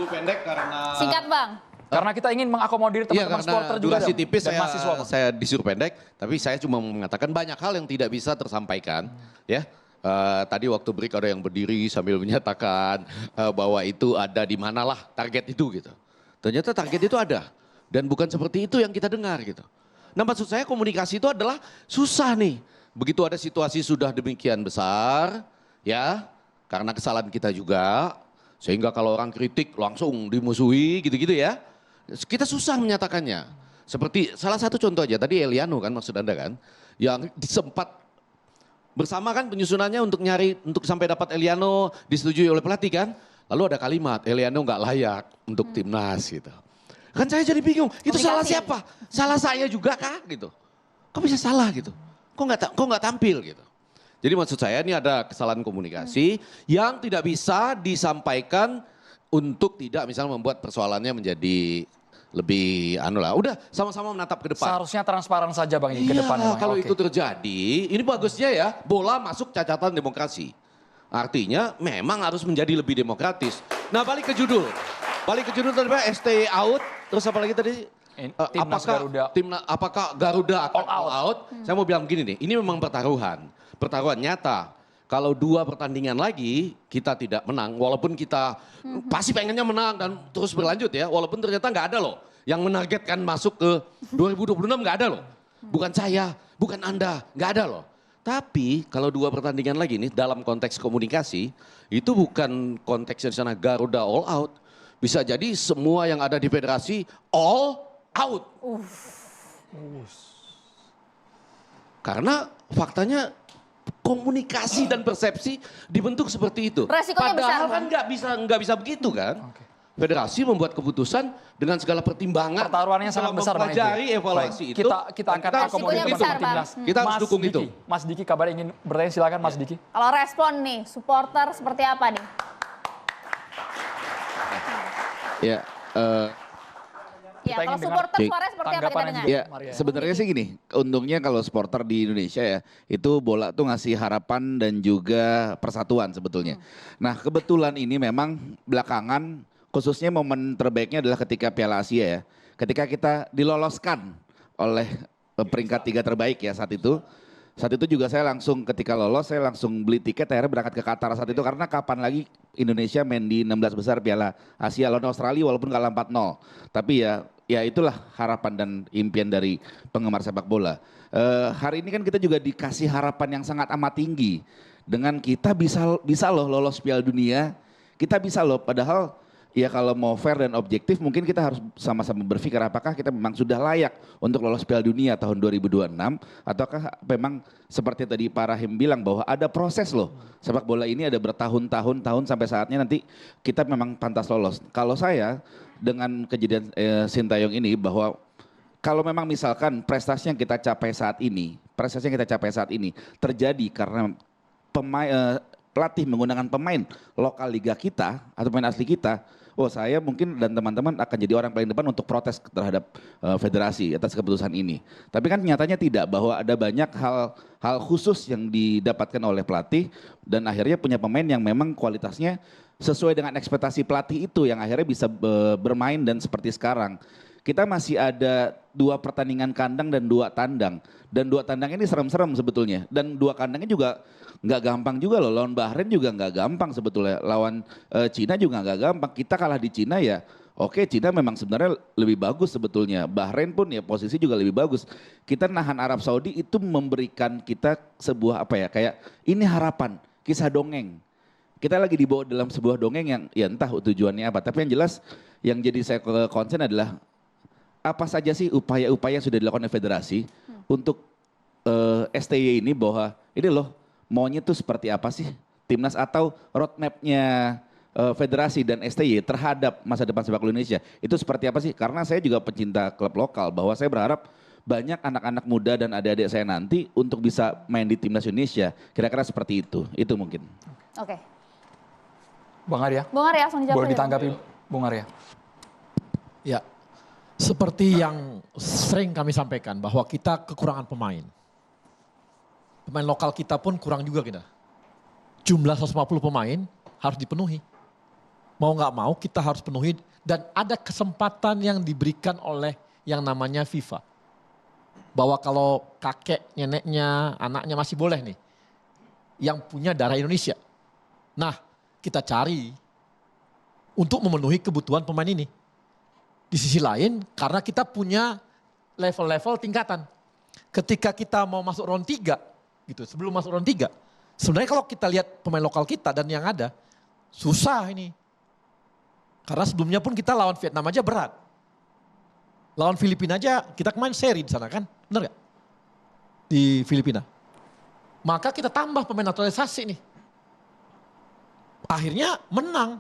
disuruh pendek karena... Singkat Bang. Karena kita ingin mengakomodir teman-teman supporter juga durasi tipis dan mahasiswa. Bang. saya disuruh pendek, tapi saya cuma mengatakan banyak hal yang tidak bisa tersampaikan. Ya, tadi waktu break ada yang berdiri sambil menyatakan bahwa itu ada di manalah target itu gitu. Ternyata target itu ada dan bukan seperti itu yang kita dengar gitu. Nah maksud saya komunikasi itu adalah susah nih. Begitu ada situasi sudah demikian besar, ya karena kesalahan kita juga, sehingga kalau orang kritik langsung dimusuhi gitu-gitu ya. Kita susah menyatakannya. Seperti salah satu contoh aja tadi Eliano kan maksud Anda kan. Yang sempat bersama kan penyusunannya untuk sampai dapat Eliano disetujui oleh pelatih kan. Lalu ada kalimat Eliano nggak layak untuk timnas gitu. Kan saya jadi bingung, itu salah siapa? Salah saya juga kah gitu. Kok bisa salah gitu? Kok nggak tampil gitu. Jadi maksud saya ini ada kesalahan komunikasi yang tidak bisa disampaikan untuk tidak misalnya membuat persoalannya menjadi lebih udah sama-sama menatap ke depan. Seharusnya transparan saja Bang ke depan. Iya, kalau itu terjadi, ini bagusnya ya bola masuk cacatan demokrasi. Artinya memang harus menjadi lebih demokratis. Nah balik ke judul. Tadi Pak, ST out, terus apa lagi tadi? Apakah Garuda akan all out? Saya mau bilang begini nih, ini memang pertaruhan nyata. Kalau 2 pertandingan lagi kita tidak menang, walaupun kita pasti pengennya menang dan terus berlanjut ya, walaupun ternyata nggak ada loh yang menargetkan masuk ke 2026 nggak ada loh. Bukan saya, bukan Anda, nggak ada loh. Tapi kalau 2 pertandingan lagi nih dalam konteks komunikasi, itu bukan konteksnya di sana Garuda all out. Bisa jadi semua yang ada di federasi all out. Karena faktanya komunikasi dan persepsi dibentuk seperti itu. Resikonya Padahal besar, kan nggak bisa begitu kan. Federasi membuat keputusan dengan segala pertimbangan. Pertaruhannya sangat besar Bang. Mempelajari evaluasi itu. Kita akan akomodir besar, Bang. Kita harus dukung itu. Mas Diki kabar ingin bertanya silakan Mas Diki. Kalau respon nih, supporter seperti apa nih? Ya, Ya, ingin kalau dengar supporter suaranya seperti apa kita tanggapan dengar? Ya, Maria. sebenarnya sih gini, untungnya kalau supporter di Indonesia ya, itu bola tuh ngasih harapan dan juga persatuan sebetulnya. Nah, kebetulan ini memang belakangan, khususnya momen terbaiknya adalah ketika Piala Asia ya. Ketika kita diloloskan oleh peringkat 3 terbaik ya saat itu. Saat itu juga saya langsung ketika lolos, saya langsung beli tiket akhirnya berangkat ke Qatar saat itu. Karena kapan lagi Indonesia main di 16 besar Piala Asia lawan Australia walaupun kalah 4-0. Tapi ya itulah harapan dan impian dari penggemar sepak bola. Hari ini kan kita juga dikasih harapan yang sangat amat tinggi. Dengan kita bisa loh lolos Piala Dunia, kita bisa loh padahal ya kalau mau fair dan objektif mungkin kita harus sama-sama berpikir apakah kita memang sudah layak untuk lolos Piala Dunia tahun 2026 ataukah memang seperti tadi Pak Rahim bilang bahwa ada proses loh. Sepak bola ini ada bertahun-tahun sampai saatnya nanti kita memang pantas lolos. Kalau saya dengan kejadian Sintayong ini bahwa kalau memang misalkan prestasi yang kita capai saat ini terjadi karena pelatih menggunakan pemain lokal liga kita atau pemain asli kita, saya mungkin dan teman-teman akan jadi orang paling depan untuk protes terhadap federasi atas keputusan ini. Tapi kan nyatanya tidak, bahwa ada banyak hal khusus yang didapatkan oleh pelatih dan akhirnya punya pemain yang memang kualitasnya sesuai dengan ekspektasi pelatih itu yang akhirnya bisa bermain dan seperti sekarang. Kita masih ada 2 pertandingan kandang dan 2 tandang. Dan 2 tandang ini serem-serem sebetulnya. Dan 2 kandangnya juga nggak gampang juga loh. Lawan Bahrain juga nggak gampang sebetulnya. Lawan Cina juga nggak gampang. Kita kalah di Cina ya. Oke, Cina memang sebenarnya lebih bagus sebetulnya. Bahrain pun ya posisi juga lebih bagus. Kita nahan Arab Saudi itu memberikan kita sebuah kayak ini harapan, kisah dongeng. Kita lagi dibawa dalam sebuah dongeng yang ya entah tujuannya apa. Tapi yang jelas yang jadi saya concern adalah apa saja sih upaya-upaya yang sudah dilakukan oleh federasi untuk STY ini bahwa ini loh maunya tuh seperti apa sih timnas atau roadmapnya federasi dan STY terhadap masa depan sepak bola Indonesia itu seperti apa sih? Karena saya juga pecinta klub lokal bahwa saya berharap banyak anak-anak muda dan adik-adik saya nanti untuk bisa main di timnas Indonesia. Kira-kira seperti itu mungkin. Oke. Bang Arya. Bang Arya langsung dijawab. Boleh ditanggapi Bung Arya. Ya, seperti yang sering kami sampaikan bahwa kita kekurangan pemain. Pemain lokal kita pun kurang juga kita. Jumlah 150 pemain harus dipenuhi. mau nggak mau kita harus penuhi dan ada kesempatan yang diberikan oleh yang namanya FIFA. Bahwa kalau kakek, neneknya, anaknya masih boleh nih. Yang punya darah Indonesia. Nah, kita cari untuk memenuhi kebutuhan pemain ini. Di sisi lain, karena kita punya level-level tingkatan. Ketika kita mau masuk round 3, gitu, sebelum masuk round 3, sebenarnya kalau kita lihat pemain lokal kita dan yang ada, susah ini. Karena sebelumnya pun kita lawan Vietnam aja berat. Lawan Filipina aja kita kemarin seri di sana kan, benar gak? Di Filipina. Maka kita tambah pemain naturalisasi nih. Akhirnya menang.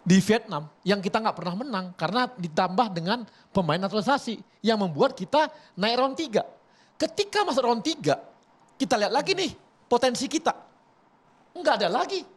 Di Vietnam yang kita nggak pernah menang karena ditambah dengan pemain naturalisasi yang membuat kita naik round 3. Ketika masuk round 3, kita lihat lagi nih potensi kita. Enggak ada lagi.